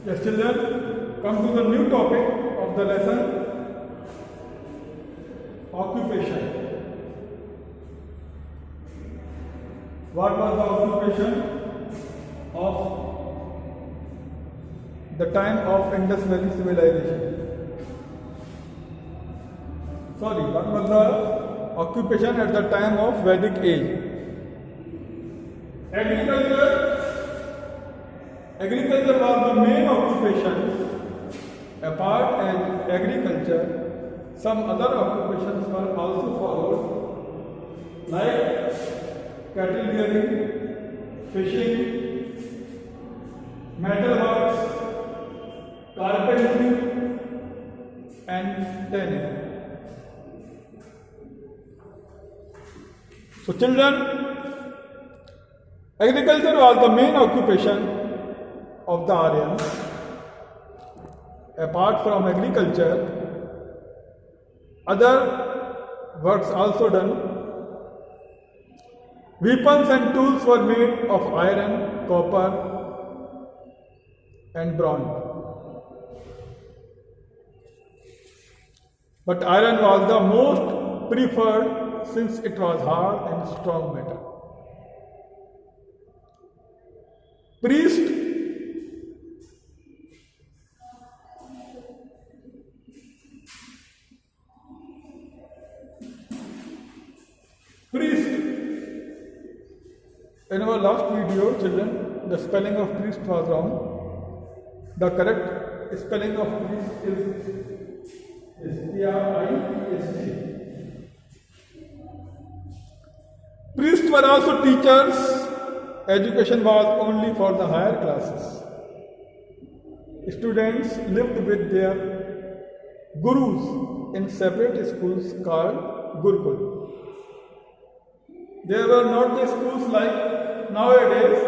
Yes, children, come to the new topic of the lesson, occupation. What was the occupation of the time of Indus Valley civilization? Sorry, what was the occupation at the time of Vedic age? Agriculture was the main occupation. Apart from agriculture, some other occupations were also followed, like cattle rearing, fishing, metal works, carpentry, and tanning. So, children, agriculture was the main occupation of the Aryans. Apart from agriculture, other works also done. Weapons and tools were made of iron, copper, and bronze. But iron was the most preferred since it was hard and strong metal. Priest in our last video, children, the spelling of priest was wrong. The correct spelling of priest is P-R-I-S-T. Priests were also teachers. Education was only for the higher classes. Students lived with their gurus in separate schools called Gurukul. There were not the schools like nowadays,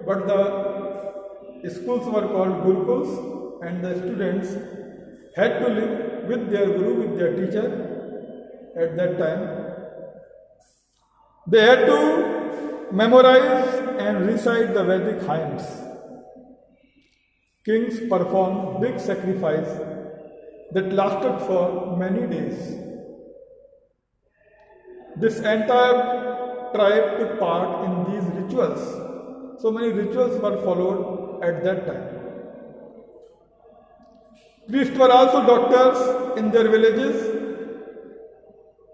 but the schools were called Gurukuls, and the students had to live with their guru, with their teacher at that time. They had to memorize and recite the Vedic hymns. Kings performed big sacrifice that lasted for many days. This entire tribe took part in these rituals. So many rituals were followed at that time. Priests were also doctors in their villages.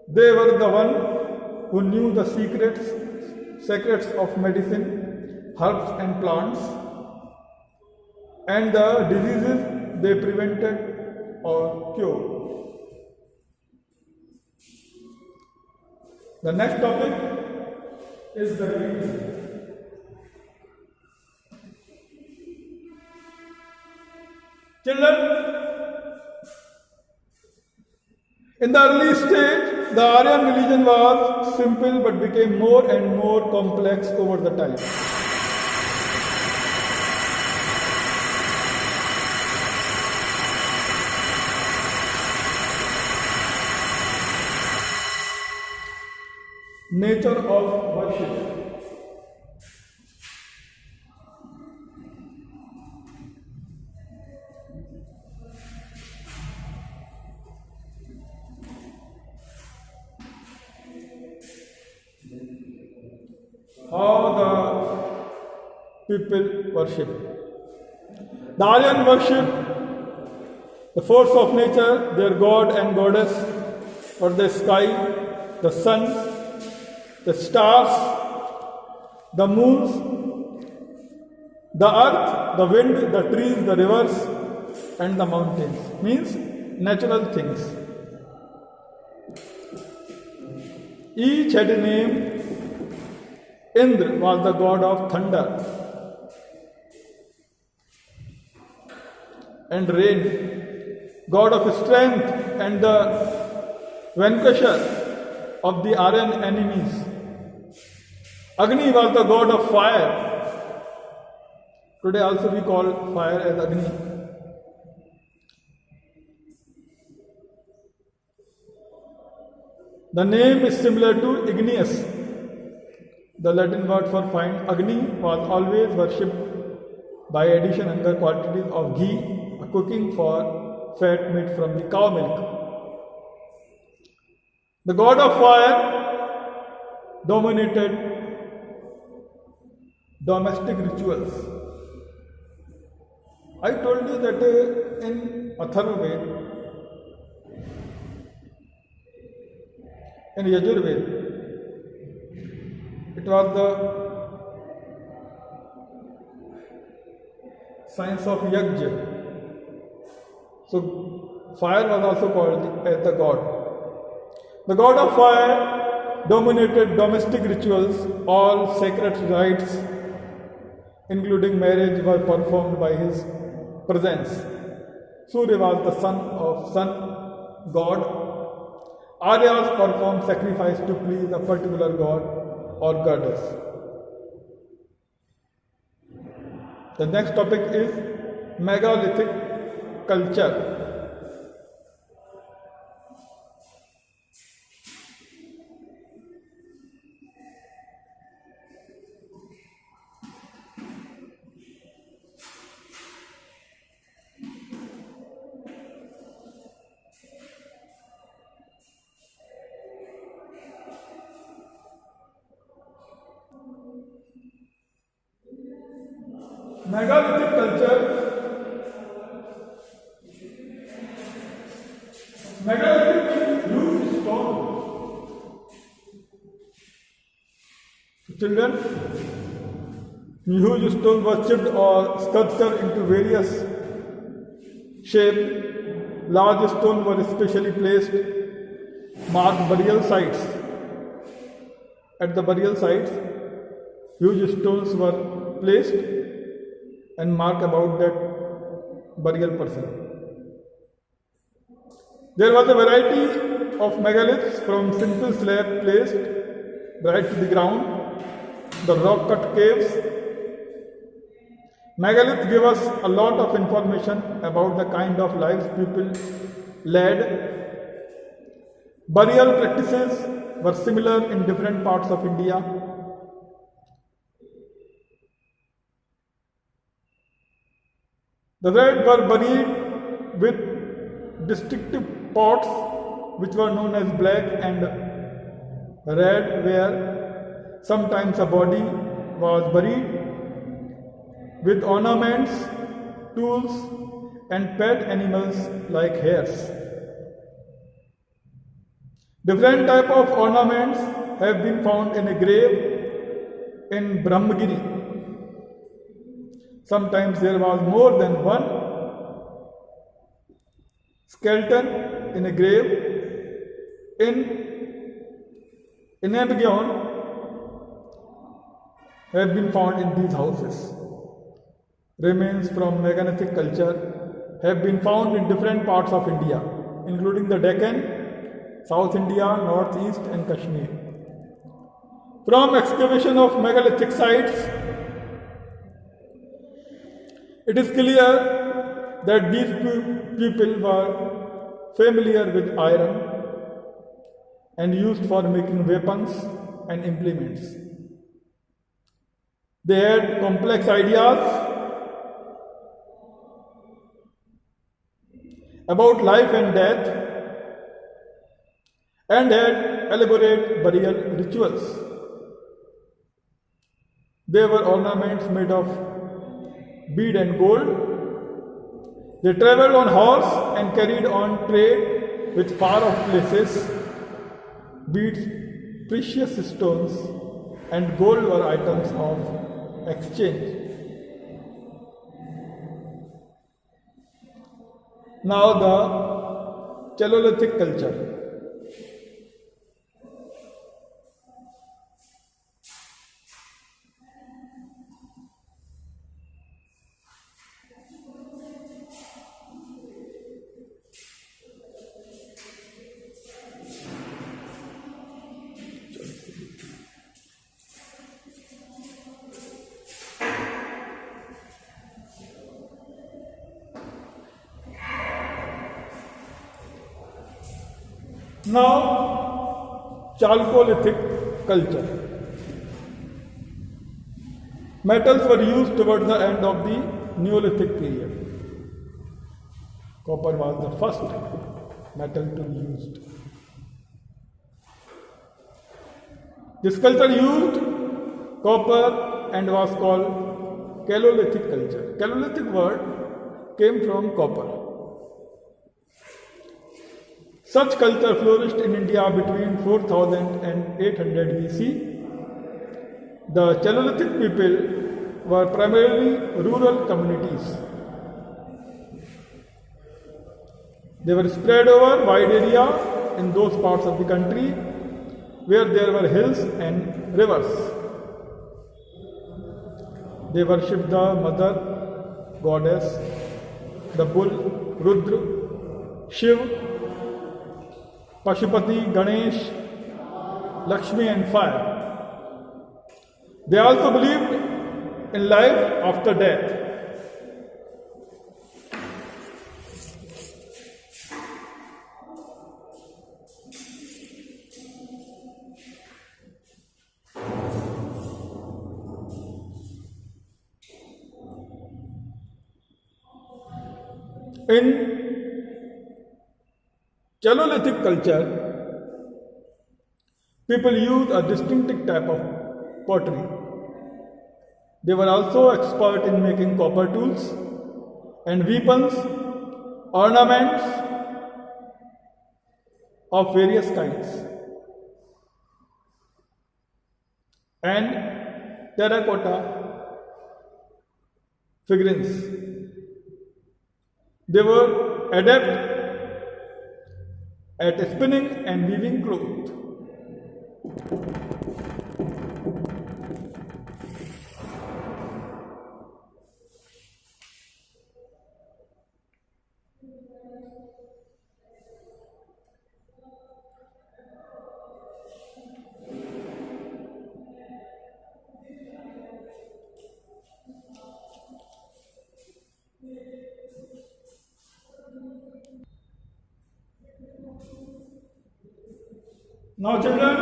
They were the one who knew the secrets of medicine, herbs and plants, and the diseases they prevented or cured. The next topic is the religion. Children, in the early stage, the Aryan religion was simple but became more and more complex over the time. Nature of worship. How the people worship. The Aryan worship the force of nature, their god and goddess, or the sky, the sun, the stars, the moons, the earth, the wind, the trees, the rivers, and the mountains. Means natural things. Each had a name. Indra was the god of thunder and rain, god of strength and the vanquisher of the Aryan enemies. Agni was the god of fire. Today also we call fire as Agni. The name is similar to igneous. The Latin word for fire, Agni, was always worshipped by addition higher quantities of ghee, cooking for fat meat from the cow milk. The god of fire dominated domestic rituals. I told you that in Atharvaveda, in Yajurveda, it was the science of Yajna. So fire was also called as the god. The god of fire dominated domestic rituals. All sacred rites, including marriage, were performed by his presence. Surya was the son of sun god. Aryas performed sacrifice to please a particular god or goddess. The next topic is megalithic culture. Megalithic culture. Megalithic used stone. Children, huge stones were chipped or sculptured into various shapes. Large stones were specially placed, marked burial sites. At the burial sites, huge stones were placed and mark about that burial person. There was a variety of megaliths, from simple slab placed right to the ground, the rock cut caves. Megaliths give us a lot of information about the kind of lives people led. Burial practices were similar in different parts of India. The dead were buried with distinctive pots which were known as black and red, where sometimes a body was buried with ornaments, tools and pet animals like hares. Different type of ornaments have been found in a grave in Brahmagiri. Sometimes there was more than one skeleton in a grave. In Abhigion have been found in these houses. Remains from megalithic culture have been found in different parts of India, including the Deccan, South India, Northeast and Kashmir. From excavation of megalithic sites, it is clear that these people were familiar with iron and used for making weapons and implements. They had complex ideas about life and death and had elaborate burial rituals. There were ornaments made of bead and gold. They travelled on horse and carried on trade with far off places. Beads, precious stones and gold were items of exchange. Now the Chalolithic culture. Now, Chalcolithic culture. Metals were used towards the end of the Neolithic period. Copper was the first metal to be used. This culture used copper and was called Chalcolithic culture. Chalcolithic word came from copper. Such culture flourished in India between 4000 and 800 BC. The Chalcolithic people were primarily rural communities. They were spread over wide area in those parts of the country where there were hills and rivers. They worshipped the mother goddess, the bull, Rudra, Shiv, Pashupati, Ganesh, Lakshmi and fire. They also believed in life after death. In Chalcolithic culture, people use a distinctive type of pottery. They were also expert in making copper tools and weapons, ornaments of various kinds, and terracotta figurines. They were adept at spinning and weaving cloth. Now children,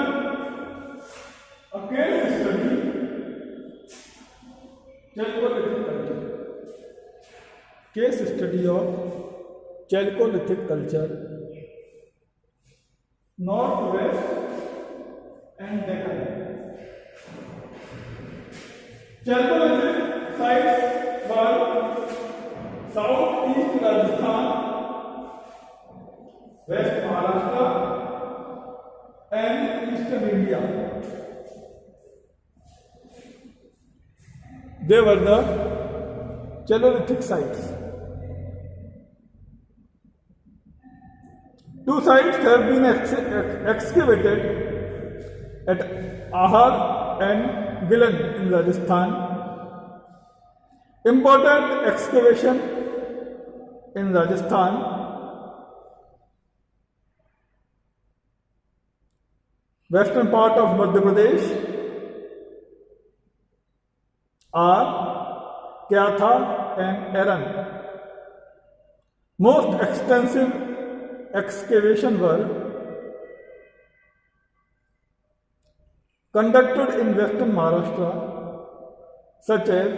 a case study, Chalcolithic culture. Case study of Chalcolithic culture, Northwest and Deccan. Chalcolithic sites were southeast Rajasthan, West Maharashtra, and eastern India. They were the Chalcolithic sites. Two sites have been excavated at Ahar and Gilan in Rajasthan. Important excavation in Rajasthan. Western part of Madhya Pradesh are Kyatha and Aran. Most extensive excavation were conducted in Western Maharashtra, such as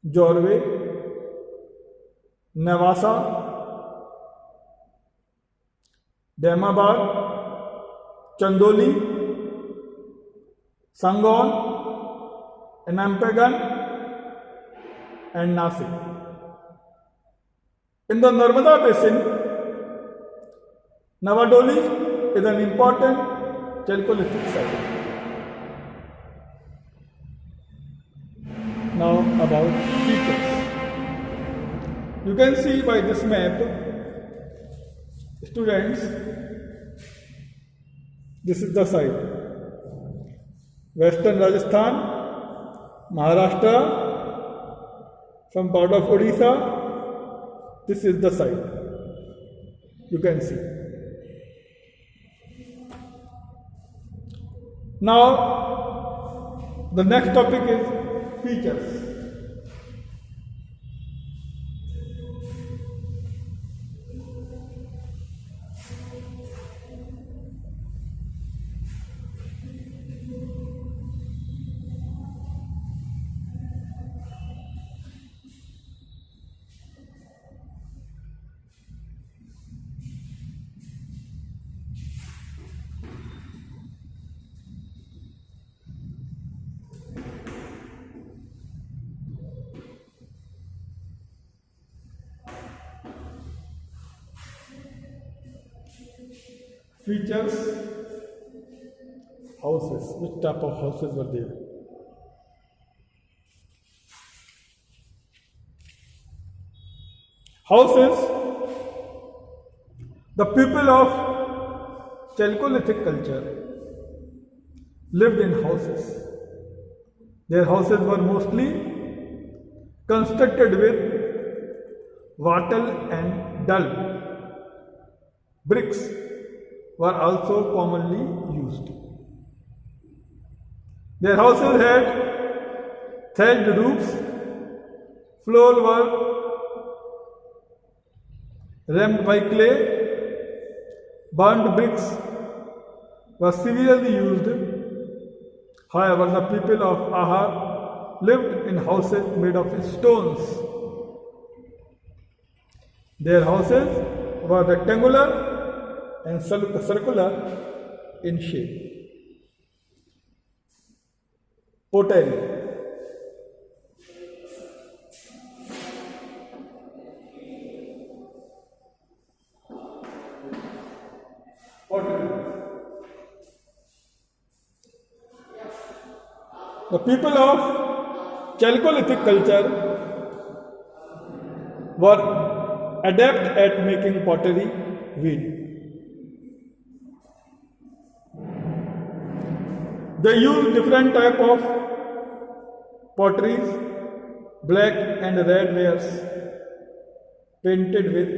Jorwe, Nevasa, Damabad, Chandoli, Sangon, Nampegan, and Nasik. In the Narmada basin, Navadoli is an important Chalcolithic site. Now about features. You can see by this map, students, this is the site. Western Rajasthan, Maharashtra, some part of Odisha. This is the site. You can see. Now, the next topic is features. Features, houses. Which type of houses were there? Houses. The people of Chalcolithic culture lived in houses. Their houses were mostly constructed with wattle and dull. Bricks were also commonly used. Their houses had thatched roofs, floors were rammed by clay, burnt bricks were severely used. However, the people of Ahar lived in houses made of stones. Their houses were rectangular and circular in shape. Pottery. The people of Chalcolithic culture were adept at making pottery wheel. They used different type of potteries, black and red wares, painted with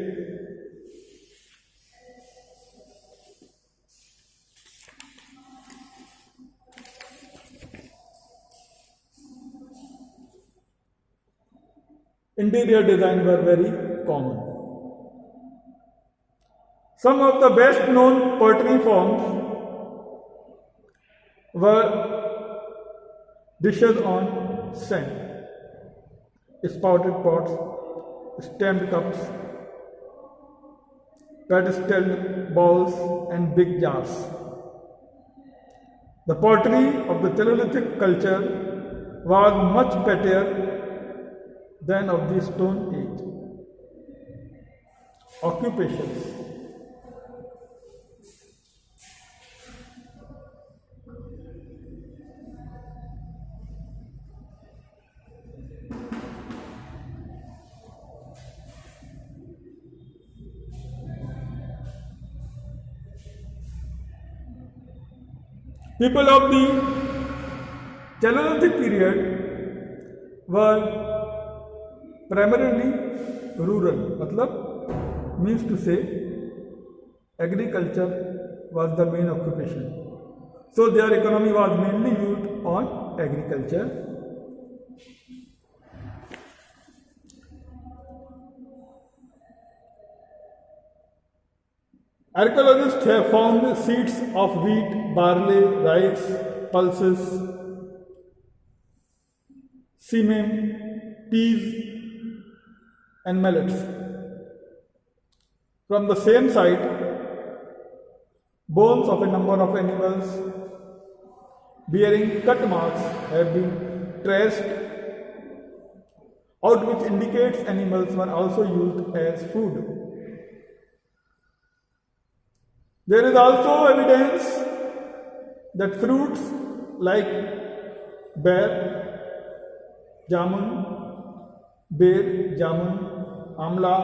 interior design were very common. Some of the best known pottery forms were dishes on sand, spouted pots, stemmed cups, pedestaled bowls, and big jars. The pottery of the Chalcolithic culture was much better than of the Stone Age. Occupations. People of the Chalcolithic period were primarily rural, मतलब means to say agriculture was the main occupation. So their economy was mainly used on agriculture. Archaeologists have found seeds of wheat, barley, rice, pulses, semen, peas, and millets. From the same site, bones of a number of animals bearing cut marks have been traced out, which indicates animals were also used as food. There is also evidence that fruits like bear, jamun, amla,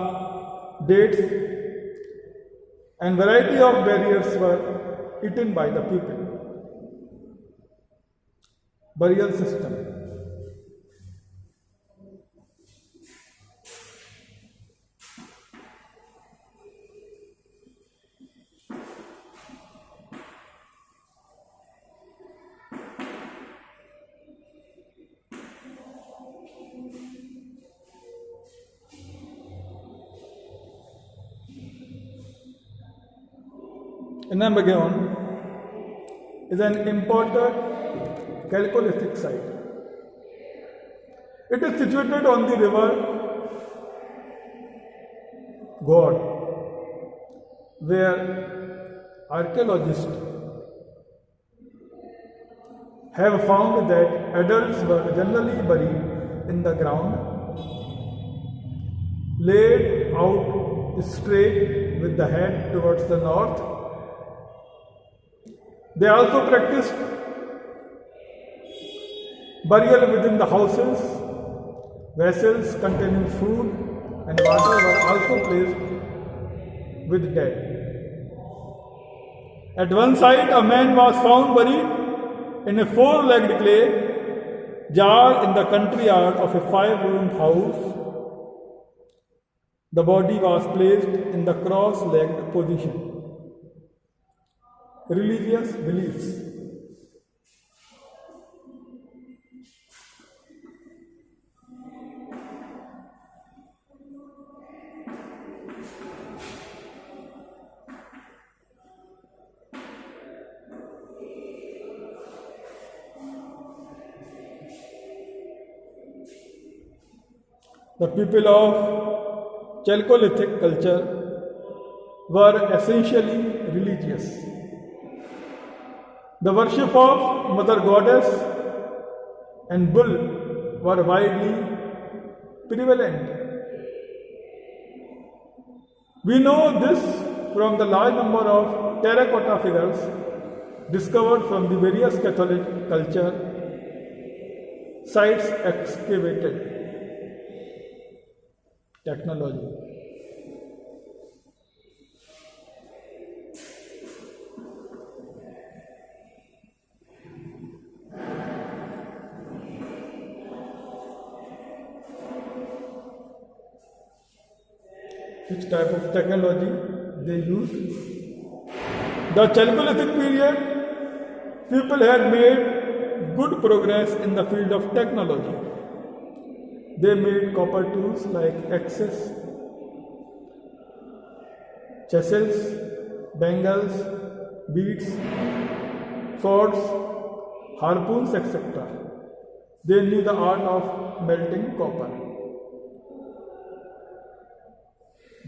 dates, and variety of berries were eaten by the people. Burial system. Enambagaon is an important Chalcolithic site. It is situated on the river God, where archaeologists have found that adults were generally buried in the ground, laid out straight with the head towards the north, They also practiced burial within the houses. Vessels containing food and water were also placed with dead. At one site, a man was found buried in a four-legged clay jar in the country yard of a five-roomed house. The body was placed in the cross-legged position. Religious beliefs. The people of Chalcolithic culture were essentially religious. The worship of Mother Goddess and bull were widely prevalent. We know this from the large number of terracotta figures discovered from the various Catholic culture sites excavated. Technology. Which type of technology they used? The Chalcolithic period, people had made good progress in the field of technology. They made copper tools like axes, chisels, bangles, beads, swords, harpoons, etc. They knew the art of melting copper.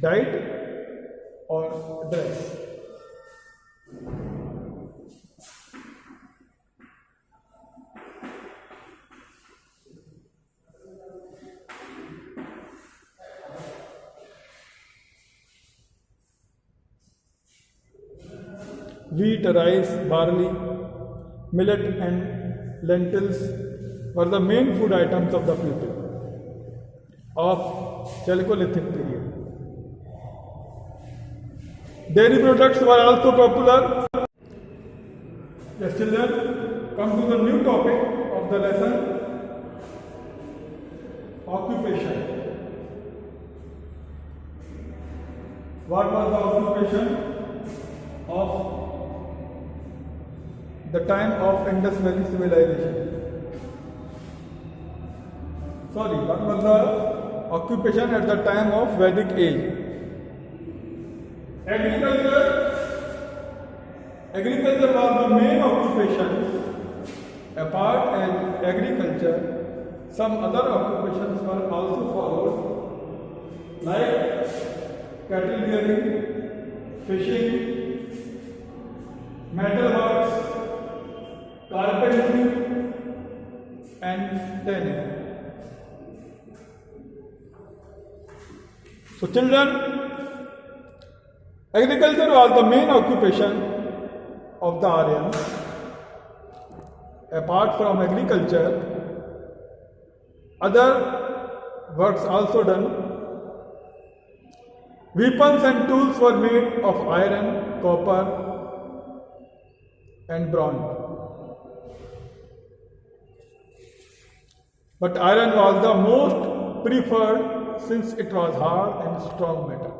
Diet or dress? Wheat, rice, barley, millet and lentils were the main food items of the people of Chalcolithic period. Dairy products were also popular. Yes, children, come to the new topic of the lesson, occupation. What was the occupation of the time of Indus Valley civilization? Sorry, what was the occupation at the time of Vedic age? Agriculture was the main occupation. Apart from agriculture, some other occupations were also followed, like cattle rearing, fishing, metalworks, carpentry, and tanning. So, children, agriculture was the main occupation of the Aryans. Apart from agriculture, other works also done. Weapons and tools were made of iron, copper, and bronze. But iron was the most preferred since it was hard and strong metal.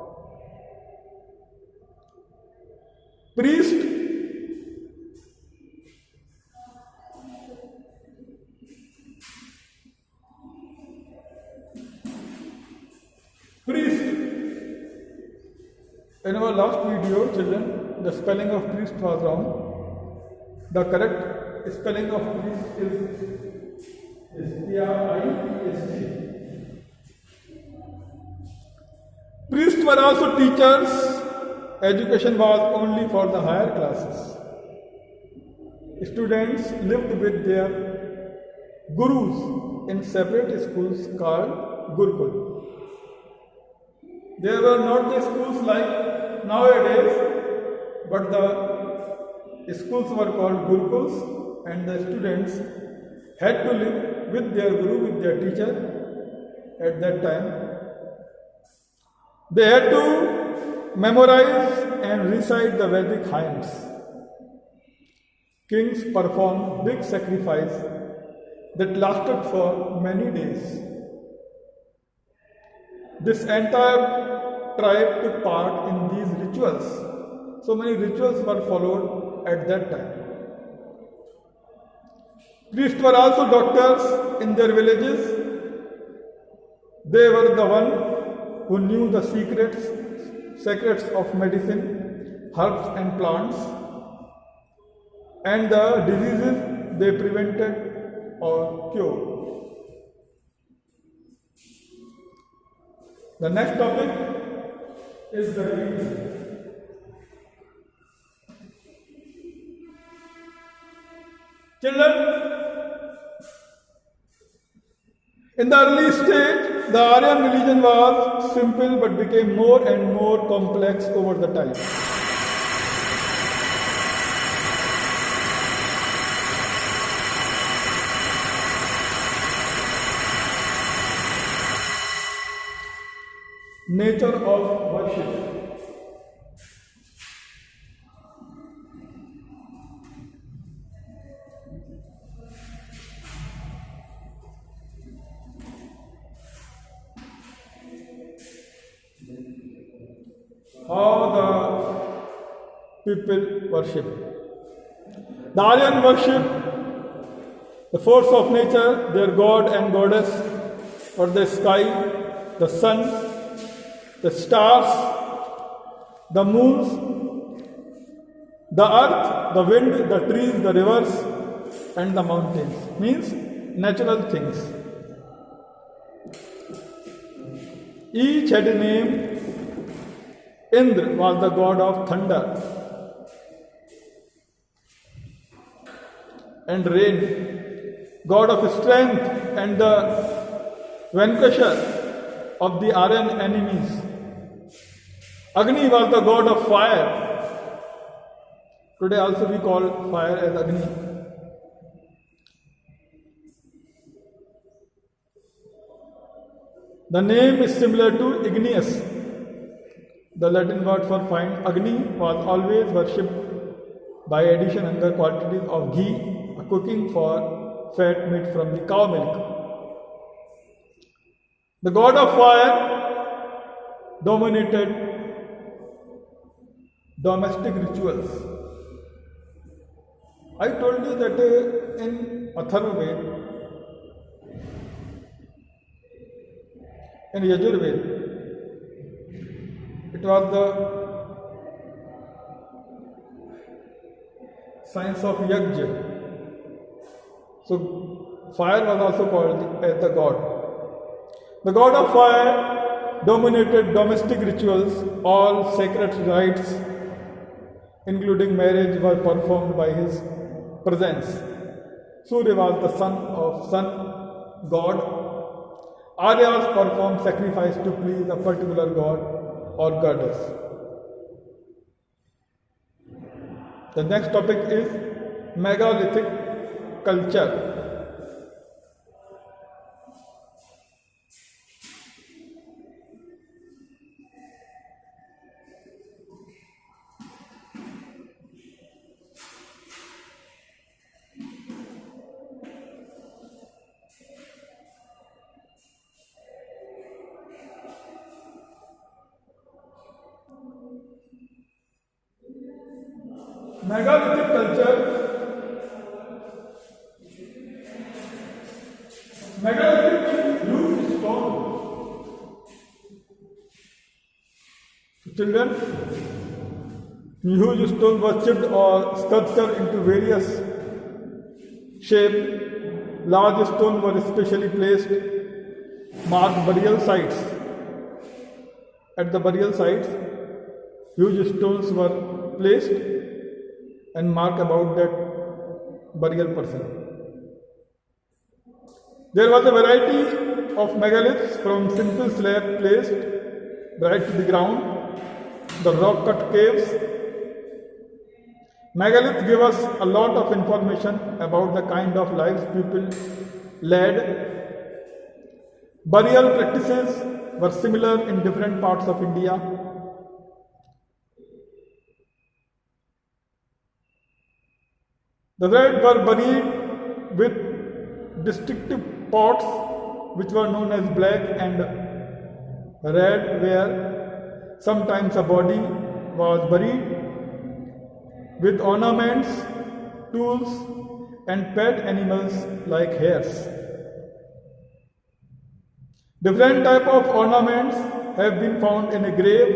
Priest in our last video, children, the spelling of priest was wrong. The correct spelling of priest is P-R-I-S-T. Priests were also teachers. Education was only for the higher classes. Students lived with their gurus in separate schools called Gurukul. There were not the schools like nowadays, but the schools were called Gurukuls, and the students had to live with their guru, with their teacher at that time. They had to memorize and recite the Vedic hymns. Kings performed big sacrifice that lasted for many days. This entire tribe took part in these rituals. So many rituals were followed at that time. Priests were also doctors in their villages. They were the one who knew the secrets of medicine, herbs and plants, and the diseases they prevented or cured. The next topic is the religion. Children, in the early stage, the Aryan religion was simple but became more and more complex over the time. Nature of worship. How the people worship. The Aryan worship the force of nature, their god and goddess, or the sky, the sun, the stars, the moons, the earth, the wind, the trees, the rivers, and the mountains. Means natural things. Each had a name. Indra was the god of thunder and rain, god of strength and the vanquisher of the Aryan enemies. Agni was the god of fire. Today also we call fire as Agni. The name is similar to igneous. The Latin word for fire. Agni was always worshipped by addition under quantities of ghee, cooking for fat made from the cow milk. The god of fire dominated domestic rituals. I told you that in Atharva Veda, in Yajurveda, it was the science of Yajna. So fire was also called as the god. The god of fire dominated domestic rituals. All sacred rites, including marriage, were performed by his presence. Surya was the son of sun god. Aryas performed sacrifice to please a particular god or goddess. The next topic is megalithic culture. Megalithic culture. Megalithic used stone. Children, huge stone was chipped or sculptured into various shapes. Large stones were specially placed, marked burial sites. At the burial sites, huge stones were placed and mark about that burial person. There was a variety of megaliths, from simple slab placed right to the ground, the rock cut caves, Megalith give us a lot of information about the kind of lives people led. Burial practices were similar in different parts of India. The dead were buried with distinctive pots which were known as black and red, where sometimes a body was buried with ornaments, tools, and pet animals like hares. Different type of ornaments have been found in a grave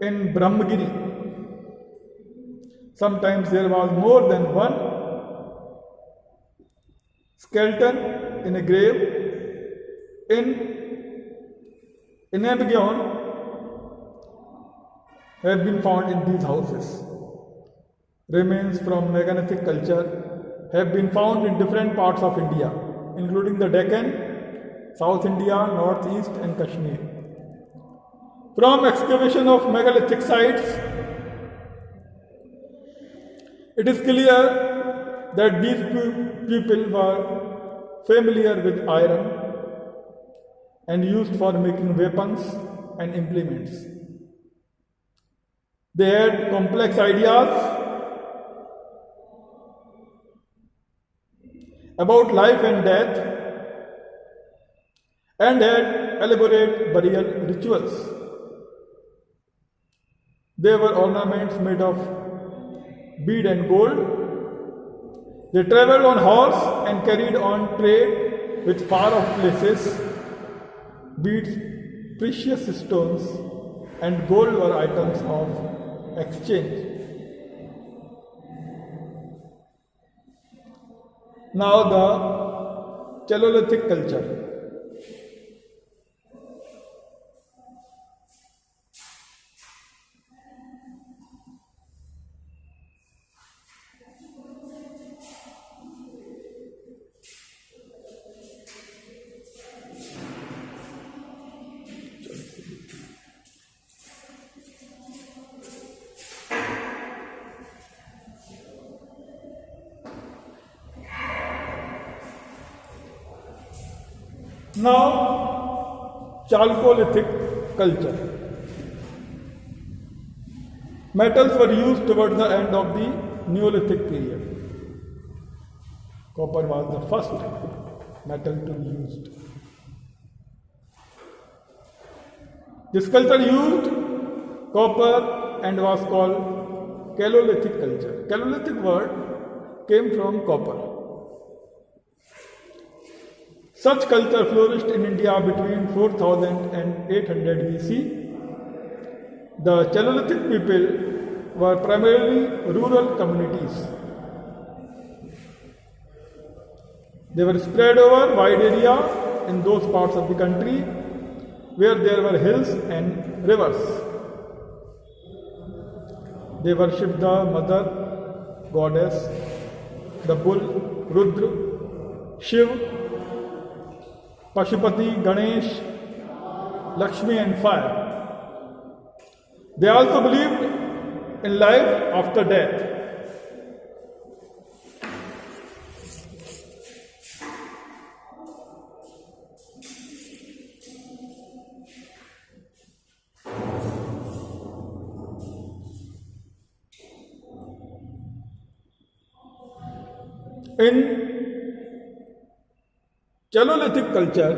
in Brahmagiri. Sometimes there was more than one skeleton in a grave. In Abhion have been found in these houses. Remains from megalithic culture have been found in different parts of India, including the Deccan, South India, Northeast, and Kashmir. From excavation of megalithic sites, it is clear that these people were familiar with iron and used for making weapons and implements. They had complex ideas about life and death and had elaborate burial rituals. There were ornaments made of bead and gold. They traveled on horse and carried on trade with far off places. Beads, precious stones, and gold were items of exchange. Now the Chalolithic culture. Now, Chalcolithic culture. Metals were used towards the end of the Neolithic period. Copper was the first metal to be used. This culture used copper and was called Chalcolithic culture. Chalcolithic word came from copper. Such culture flourished in India between 4000 and 800 BC. The Chalcolithic people were primarily rural communities. They were spread over wide area in those parts of the country where there were hills and rivers. They worshipped the mother goddess, the bull, Rudra, Shiv, Pashupati, Ganesh, Lakshmi, and fire. They also believed in life after death. In Chalcolithic culture,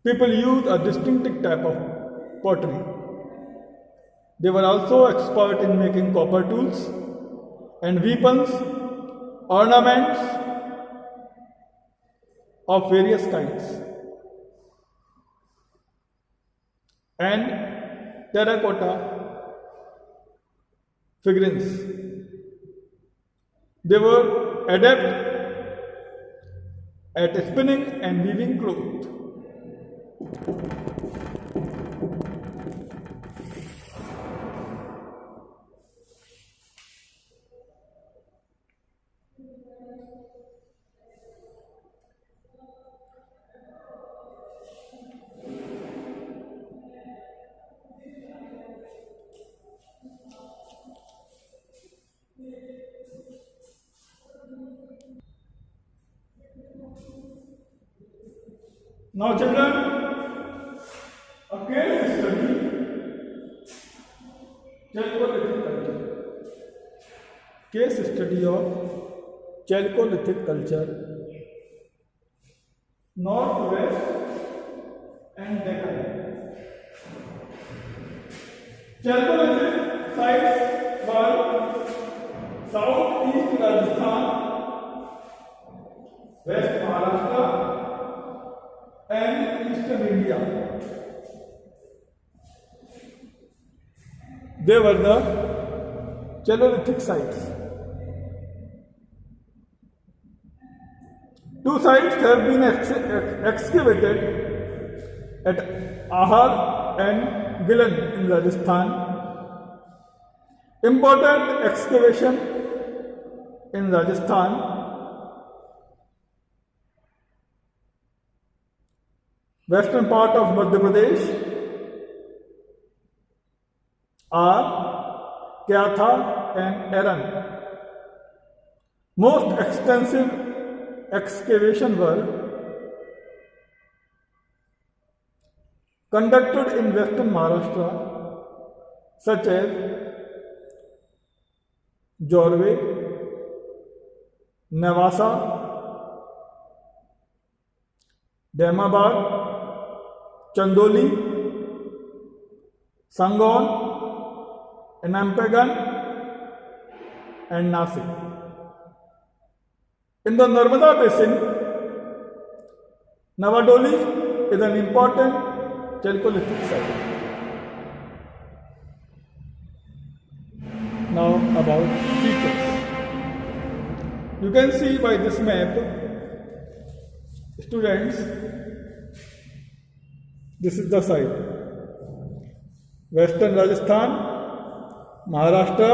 people used a distinctive type of pottery. They were also expert in making copper tools and weapons, ornaments of various kinds, and terracotta figurines. They were adept at spinning and weaving cloth. Now children, a case study, Chalcolithic culture. Case study of Chalcolithic culture, Northwest and Deccan. Chalcolithic sites were southeast Rajasthan, West Maharashtra, and eastern India. They were the Chalcolithic sites. Two sites have been excavated at Ahar and Gilan in Rajasthan. Important excavation in Rajasthan western part of Madhya Pradesh are Kyatha and Aran. Most extensive excavation were conducted in western Maharashtra, such as Jorwe, Nevasa, Damabad, Chandoli, Sangon, Anampegan, and Nasik. In the Narmada basin, Navadoli is an important Chalcolithic site. Now about features. You can see by this map, students, this is the site. Western Rajasthan, Maharashtra,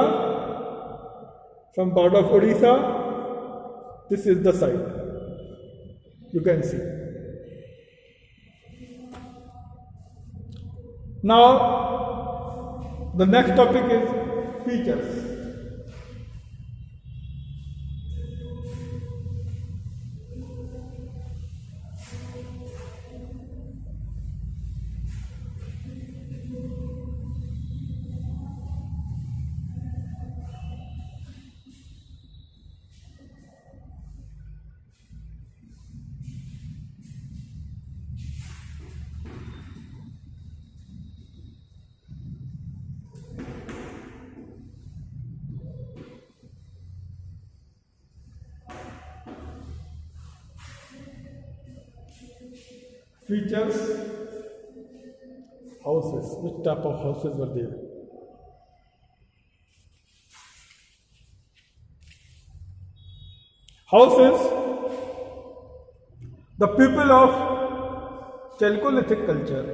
some part of Odisha. This is the site. You can see. Now, the next topic is features. Features, houses. Which type of houses were there? Houses. The people of Chalcolithic culture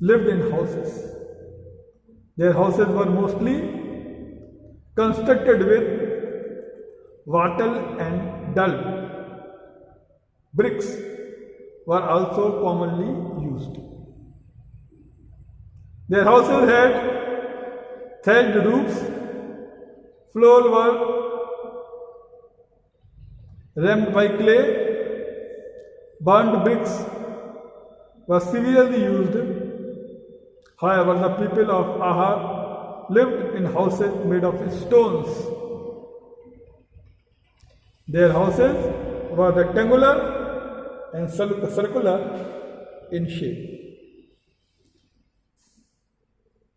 lived in houses. Their houses were mostly constructed with wattle and dull. Bricks were also commonly used. Their houses had thatched roofs, floors were rammed by clay, burnt bricks were severely used. However, the people of Ahar lived in houses made of stones. Their houses were rectangular and circular in shape.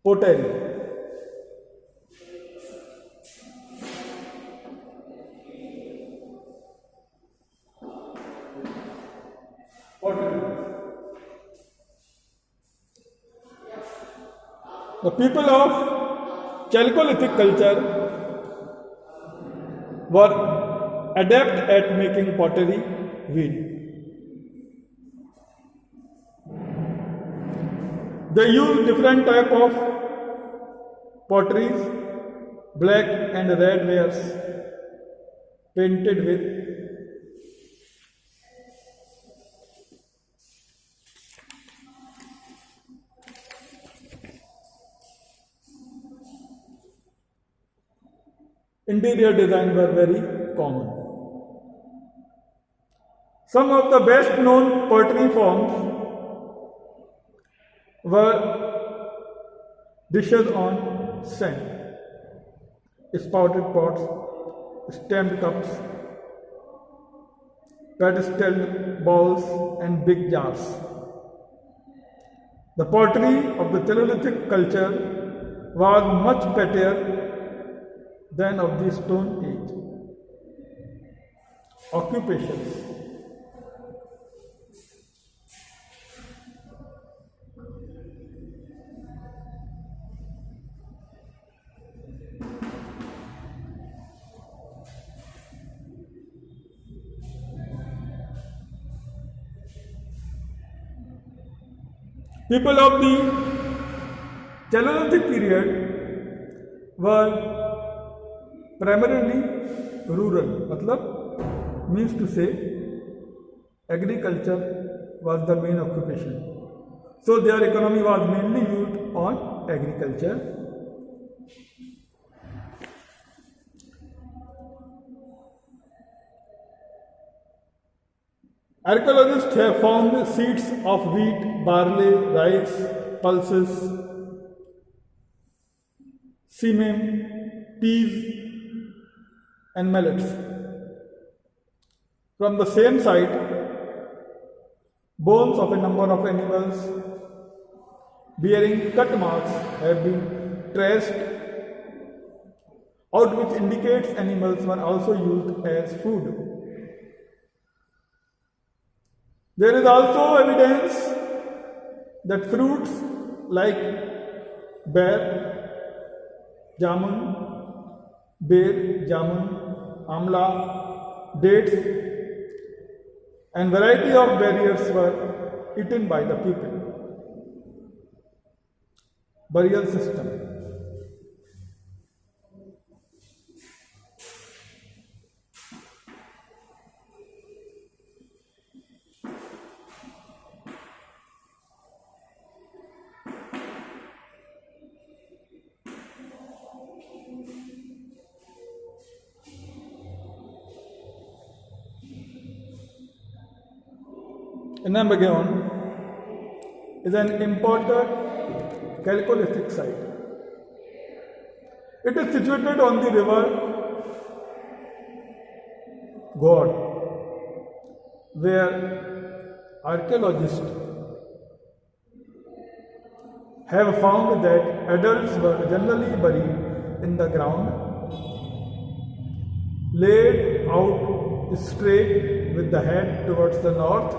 Pottery. The people of Chalcolithic culture were adept at making pottery wheel. They used different type of potteries, black and red wares, painted with interior design were very common. Some of the best known pottery forms were dishes on sand, spouted pots, stemmed cups, pedestal bowls, and big jars. The pottery of the Chalcolithic culture was much better than of the Stone Age. Occupations. People of the Chalcolithic period were primarily rural, मतलब means to say agriculture was the main occupation. So their economy was mainly used on agriculture. Archaeologists have found seeds of wheat, barley, rice, pulses, semen, peas, and millets. From the same site, bones of a number of animals bearing cut marks have been traced out, which indicates animals were also used as food. There is also evidence that fruits like bear, jamun, amla, dates, and variety of berries were eaten by the people. Burial system. Enambagaon is an important Chalcolithic site. It is situated on the river God, where archaeologists have found that adults were generally buried in the ground, laid out straight with the head towards the north.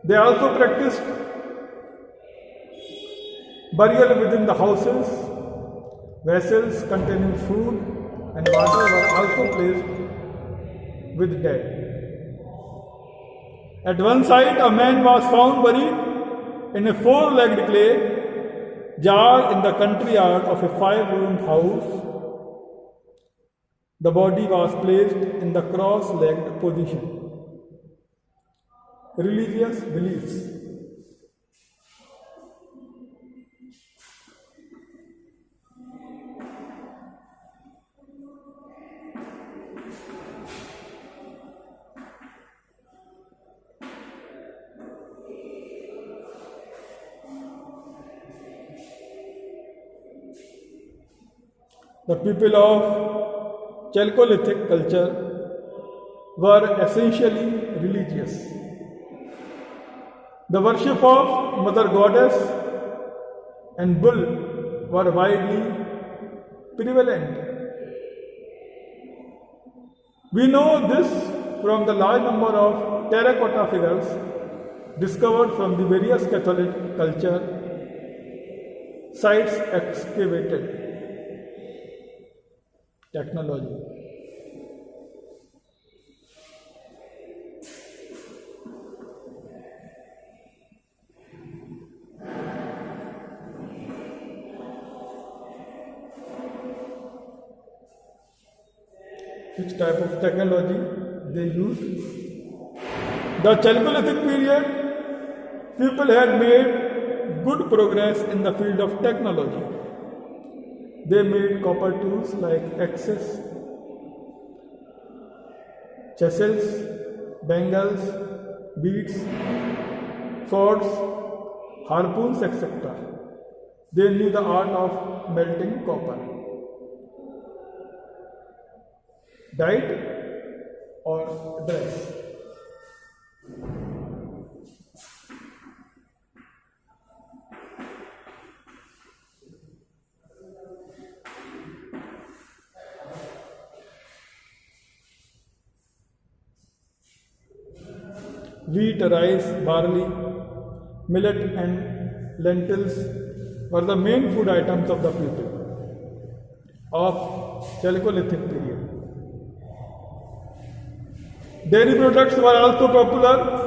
They also practiced burial within the houses. Vessels containing food and water were also placed with dead. At one site, a man was found buried in a 4-legged clay jar in the country yard of a 5-roomed house. The body was placed in the cross-legged position. Religious beliefs. The people of Chalcolithic culture were essentially religious. The worship of Mother Goddess and bull were widely prevalent. We know this from the large number of terracotta figures discovered from the various Catholic culture sites excavated. Technology. Which type of technology they used? The Chalcolithic period, people had made good progress in the field of technology. They made copper tools like axes, chisels, bangles, beads, swords, harpoons, etc. They knew the art of melting copper. Diet or dress? Wheat, rice, barley, millet and lentils were the main food items of the people of Chalcolithic period. Dairy products were also popular.